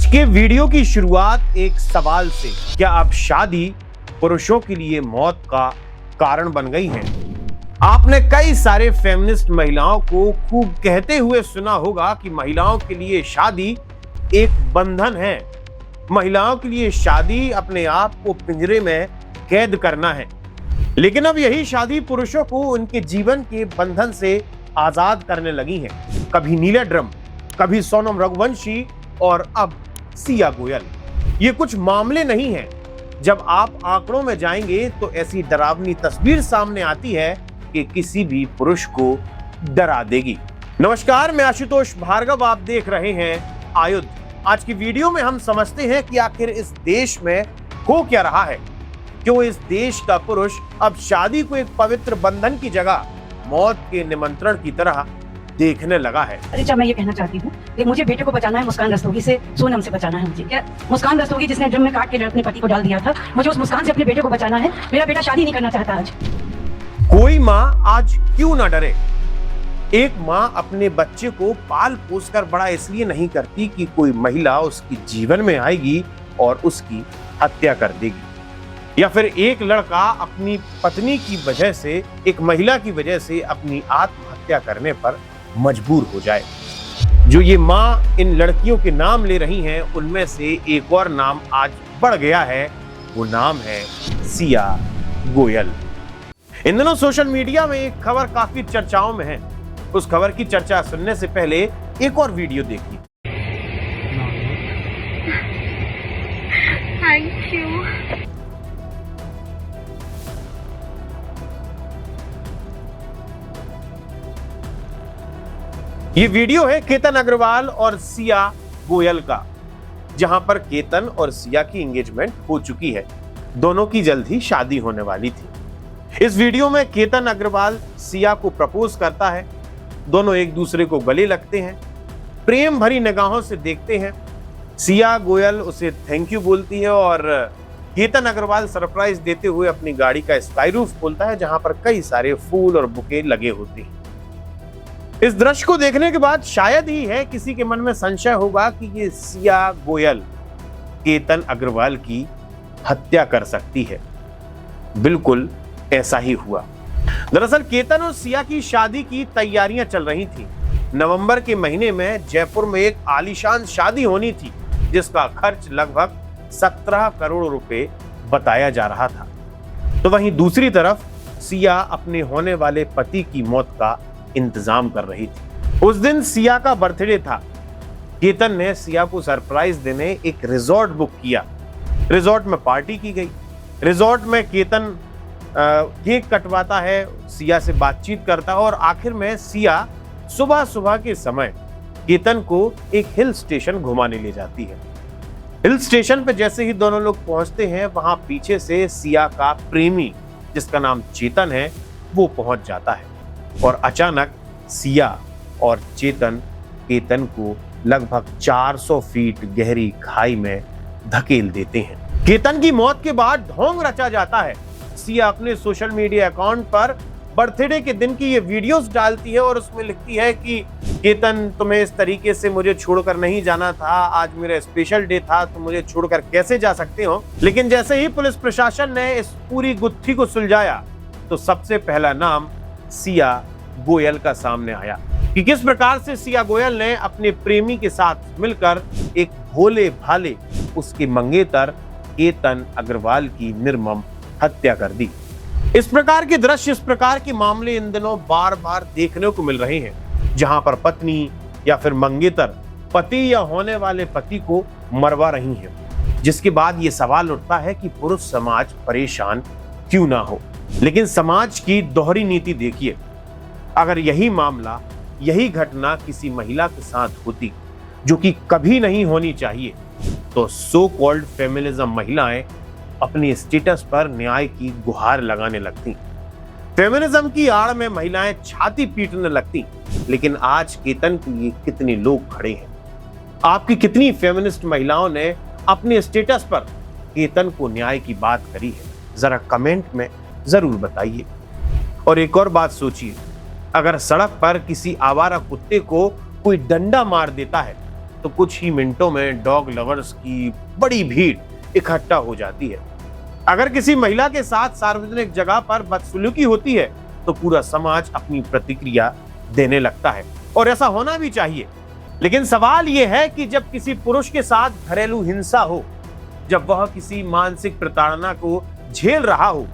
के वीडियो की शुरुआत एक सवाल से, क्या अब शादी पुरुषों के लिए मौत का कारण बन गई है? आपने कई सारे फेमिनिस्ट महिलाओं को खूब कहते हुए सुना होगा कि महिलाओं के लिए शादी एक बंधन है, महिलाओं के लिए शादी अपने आप को पिंजरे में कैद करना है। लेकिन अब यही शादी पुरुषों को उनके जीवन के बंधन से आजाद करने लगी है। कभी नीला ड्रम, कभी सोनम रघुवंशी और अब सिया गोयल। ये कुछ मामले नहीं हैं। जब आप आंकड़ों में जाएंगे तो ऐसी डरावनी तस्वीर सामने आती है कि किसी भी पुरुष को डरा देगी। नमस्कार, मैं आशुतोष भार्गव, आप देख रहे हैं आयुध। आज की वीडियो में हम समझते हैं कि आखिर इस देश में हो क्या रहा है, क्यों इस देश का पुरुष अब शादी को एक पवित्र बंधन की जगह मौत के निमंत्रण की तरह देखने लगा है। रिचा, मैं ये कहना चाहती हूँ कि मुझे बेटे को बचाना है मुस्कान रस्तोगी से, सोनम से बचाना है मुझे। क्या मुस्कान रस्तोगी जिसने ड्रम में काट के अपने पति को डाल दिया था, मुझे उस मुस्कान से अपने बेटे को बचाना है। मेरा बेटा शादी नहीं करना चाहता आज। कोई माँ आज क्यों ना डरे? एक माँ अपने बच्चे को पाल पोस कर बड़ा इसलिए नहीं करती कि कोई महिला उसकी जीवन में आएगी और उसकी हत्या कर देगी, या फिर एक लड़का अपनी पत्नी की वजह से, एक महिला की वजह से अपनी आत्महत्या करने पर मजबूर हो जाए। जो ये माँ इन लड़कियों के नाम ले रही हैं, उनमें से एक और नाम आज बढ़ गया है। वो नाम है सिया गोयल। इन दिनों सोशल मीडिया में एक खबर काफी चर्चाओं में है। उस खबर की चर्चा सुनने से पहले एक और वीडियो देखिए। Thank you. ये वीडियो है केतन अग्रवाल और सिया गोयल का, जहां पर केतन और सिया की एंगेजमेंट हो चुकी है। दोनों की जल्द ही शादी होने वाली थी। इस वीडियो में केतन अग्रवाल सिया को प्रपोज करता है। दोनों एक दूसरे को गले लगते हैं, प्रेम भरी निगाहों से देखते हैं। सिया गोयल उसे थैंक यू बोलती है और केतन अग्रवाल सरप्राइज देते हुए अपनी गाड़ी का स्काई रूफ खोलता है, जहां पर कई सारे फूल और बुके लगे होते हैं। इस दृश्य को देखने के बाद शायद ही है किसी के मन में संशय होगा कि ये सिया गोयल केतन अग्रवाल की हत्या कर सकती है। बिल्कुल ऐसा ही हुआ। दरअसल केतन और सिया की शादी की तैयारियां चल रही थी। नवंबर के महीने में जयपुर में एक आलीशान शादी होनी थी, जिसका खर्च लगभग 17 करोड़ रुपए बताया जा रहा था। तो वहीं दूसरी तरफ सिया अपने होने वाले पति की मौत का इंतजाम कर रही थी। उस दिन सिया का बर्थडे था। केतन ने सिया को सरप्राइज देने एक रिजॉर्ट बुक किया। रिजॉर्ट में पार्टी की गई। रिजॉर्ट में केतन केक कटवाता है, सिया से बातचीत करता है और आखिर में सिया सुबह सुबह के समय केतन को एक हिल स्टेशन घुमाने ले जाती है। हिल स्टेशन पे जैसे ही दोनों लोग पहुंचते हैं, वहां पीछे से सिया का प्रेमी, जिसका नाम चेतन है, वो पहुंच जाता है और अचानक सिया और चेतन केतन को लगभग 400 फीट गहरी खाई में धकेल देते हैं। केतन की मौत के बाद ढोंग रचा जाता है। सिया अपने सोशल मीडिया अकाउंट पर बर्थडे के दिन की ये वीडियोस डालती है और उसमें लिखती है कि केतन, तुम्हें इस तरीके से मुझे छोड़कर नहीं जाना था, आज मेरा स्पेशल डे था, तुम मुझे छोड़कर कैसे जा सकते हो। लेकिन जैसे ही पुलिस प्रशासन ने इस पूरी गुत्थी को सुलझाया तो सबसे पहला नाम सिया गोयल का सामने आया कि किस प्रकार से सिया गोयल ने अपने प्रेमी के साथ मिलकर एक भोले भाले उसके मंगेतर केतन अग्रवाल की निर्मम हत्या कर दी। इस प्रकार के दृश्य, इस प्रकार के मामले इन दिनों बार बार देखने को मिल रहे हैं, जहां पर पत्नी या फिर मंगेतर पति या होने वाले पति को मरवा रही हैं। जिसके बाद ये सवाल उठता है कि पुरुष समाज परेशान क्यों ना हो। लेकिन समाज की दोहरी नीति देखिए, अगर यही मामला, यही घटना किसी महिला के साथ होती, जो कि कभी नहीं होनी चाहिए, तो सो कॉल्ड फेमिनिज्म महिलाएं अपनी स्टेटस पर न्याय की गुहार लगाने लगती। फेमिनिज्म की आड़ में महिलाएं छाती पीटने लगती। लेकिन आज केतन के लिए कितने लोग खड़े हैं? आपकी कितनी फेमिनिस्ट महिलाओं ने अपने स्टेटस पर केतन को न्याय की बात करी है? जरा कमेंट में जरूर बताइए। और एक और बात सोचिए, अगर सड़क पर किसी आवारा कुत्ते को कोई डंडा मार देता है तो तो कुछ ही मिनटों में डॉग लवर्स की बड़ी भीड़ इकट्ठा हो जाती है। अगर किसी महिला के साथ सार्वजनिक जगह पर बदसलूकी होती है तो पूरा समाज अपनी प्रतिक्रिया देने लगता है, और ऐसा होना भी चाहिए। लेकिन सवाल यह है कि जब किसी पुरुष के साथ घरेलू हिंसा हो, जब वह किसी मानसिक प्रताड़ना को झेल रहा हो,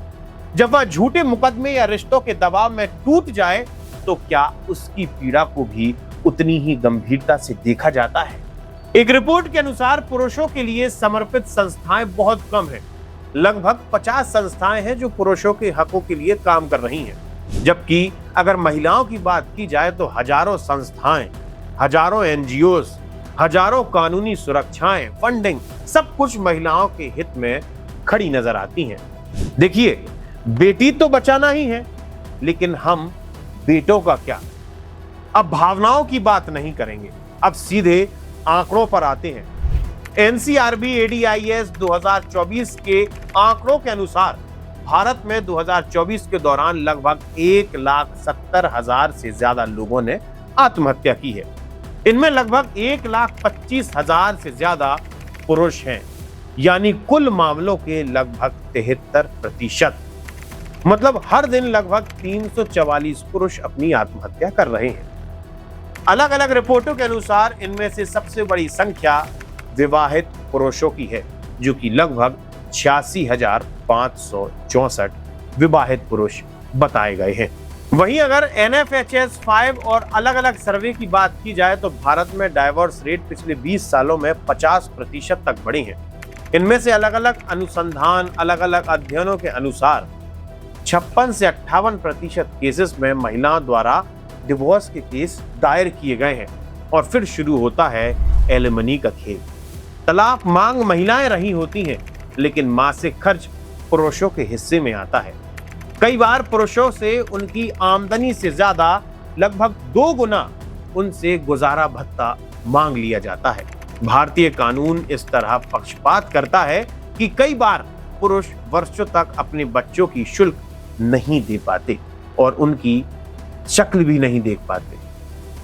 जब वह झूठे मुकदमे या रिश्तों के दबाव में टूट जाए, तो क्या उसकी पीड़ा को भी उतनी ही गंभीरता से देखा जाता है? एक रिपोर्ट के अनुसार पुरुषों के लिए समर्पित संस्थाएं बहुत कम हैं। लगभग 50 संस्थाएं हैं जो पुरुषों के हकों के लिए काम कर रही हैं, जबकि अगर महिलाओं की बात की जाए तो हजारों संस्थाएं, हजारों एनजीओ, हजारों कानूनी सुरक्षाएं, फंडिंग, सब कुछ महिलाओं के हित में खड़ी नजर आती हैं। देखिए, बेटी तो बचाना ही है, लेकिन हम बेटों का क्या? अब भावनाओं की बात नहीं करेंगे, अब सीधे आंकड़ों पर आते हैं। एनसीआरबी एडीआईएस 2024 के आंकड़ों के अनुसार भारत में 2024 के दौरान लगभग 1,70,000 से ज्यादा लोगों ने आत्महत्या की है। इनमें लगभग 1,25,000 से ज्यादा पुरुष हैं, यानी कुल मामलों के लगभग 73%। मतलब हर दिन लगभग 344 पुरुष अपनी आत्महत्या कर रहे हैं। अलग अलग रिपोर्टों के अनुसार इनमें से सबसे बड़ी संख्या विवाहित पुरुषों की है, जो कि लगभग 86,564 विवाहित पुरुष बताए गए हैं। वहीं अगर NFHS 5 और अलग अलग सर्वे की बात की जाए तो भारत में डाइवोर्स रेट पिछले 20 सालों में 50% तक बढ़े हैं। इनमें से अलग अलग अनुसंधान, अलग अलग अध्ययनों के अनुसार 56 से 58% केसेस में महिलाओं द्वारा डिवोर्स के केस दायर किए गए हैं, और फिर शुरू होता है एलिमनी का खेल। तलाक मांग महिलाएं रही होती हैं, लेकिन मासिक खर्च पुरुषों के हिस्से में आता है। कई बार पुरुषों से उनकी आमदनी से ज्यादा लगभग 2 गुना उनसे गुजारा भत्ता मांग लिया जाता है। भारतीय कानून इस तरह पक्षपात करता है कि कई बार पुरुष वर्षों तक अपने बच्चों की शुल्क नहीं दे पाते और उनकी शक्ल भी नहीं देख पाते।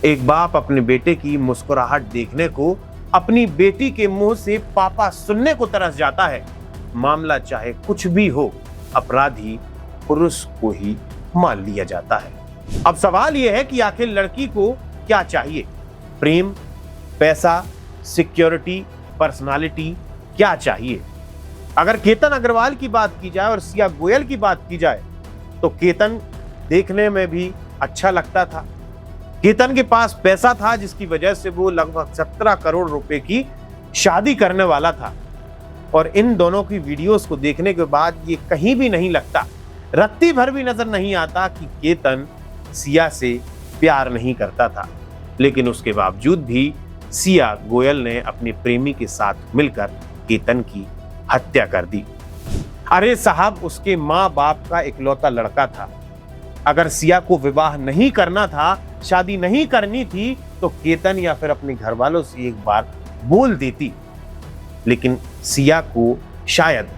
एक बाप अपने बेटे की मुस्कुराहट देखने को अपनी बेटी के मुंह से पापा सुनने को तरस जाता है। मामला चाहे कुछ भी हो, अपराधी पुरुष को ही मान लिया जाता है। अब सवाल यह है कि आखिर लड़की को क्या चाहिए? प्रेम, पैसा, सिक्योरिटी, पर्सनालिटी, क्या चाहिए? अगर केतन अग्रवाल की बात की जाए और सिया गोयल की बात की जाए तो केतन देखने में भी अच्छा लगता था। केतन के पास पैसा था, जिसकी वजह से वो लगभग 17 करोड़ रुपए की शादी करने वाला था। और इन दोनों की वीडियोस को देखने के बाद ये कहीं भी नहीं लगता, रत्ती भर भी नजर नहीं आता कि केतन सिया से प्यार नहीं करता था। लेकिन उसके बावजूद भी सिया गोयल ने अपने प्रेमी के साथ मिलकर केतन की हत्या कर दी। अरे साहब, उसके माँ बाप का इकलौता लड़का था। अगर सिया को विवाह नहीं करना था, शादी नहीं करनी थी, तो केतन या फिर अपने घर वालों से एक बार बोल देती। लेकिन सिया को शायद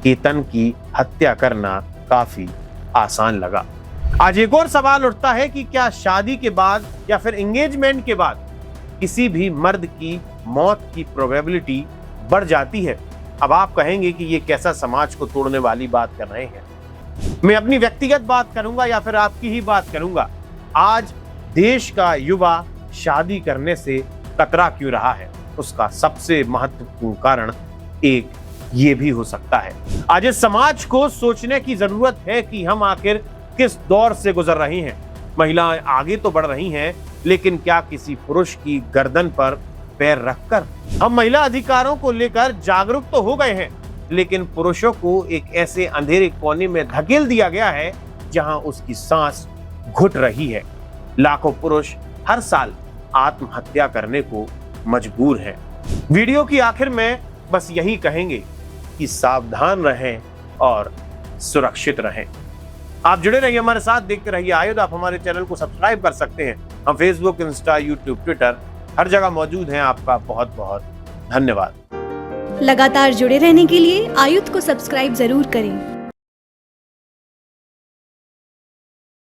केतन की हत्या करना काफी आसान लगा। आज एक और सवाल उठता है कि क्या शादी के बाद या फिर एंगेजमेंट के बाद किसी भी मर्द की मौत की प्रोबेबिलिटी बढ़ जाती है? अब आप कहेंगे कि ये कैसा समाज को तोड़ने वाली बात कर रहे हैं। मैं अपनी व्यक्तिगत बात करूंगा या फिर आपकी ही बात करूंगा। आज देश का युवा शादी करने से कतरा क्यों रहा है? उसका सबसे महत्वपूर्ण कारण एक ये भी हो सकता है। आज इस समाज को सोचने की जरूरत है कि हम आखिर किस दौर से गुजर रहे हैं। महिलाएं आगे तो बढ़ रही हैं, लेकिन क्या किसी पुरुष की गर्दन पर पैर रखकर? हम महिला अधिकारों को लेकर जागरूक तो हो गए हैं, लेकिन पुरुषों को एक ऐसे अंधेरे कोने में धकेल दिया गया है जहां उसकी सांस घुट रही है। लाखों पुरुष हर साल आत्महत्या करने को मजबूर हैं। वीडियो की आखिर में बस यही कहेंगे कि सावधान रहें और सुरक्षित रहें। आप जुड़े रहिए हमारे साथ, देखते रहिए आयुध। आप हमारे चैनल को सब्सक्राइब कर सकते हैं। हम फेसबुक, इंस्टा, यूट्यूब, ट्विटर हर जगह मौजूद हैं। आपका बहुत बहुत धन्यवाद। लगातार जुड़े रहने के लिए आयुध को सब्सक्राइब जरूर करें।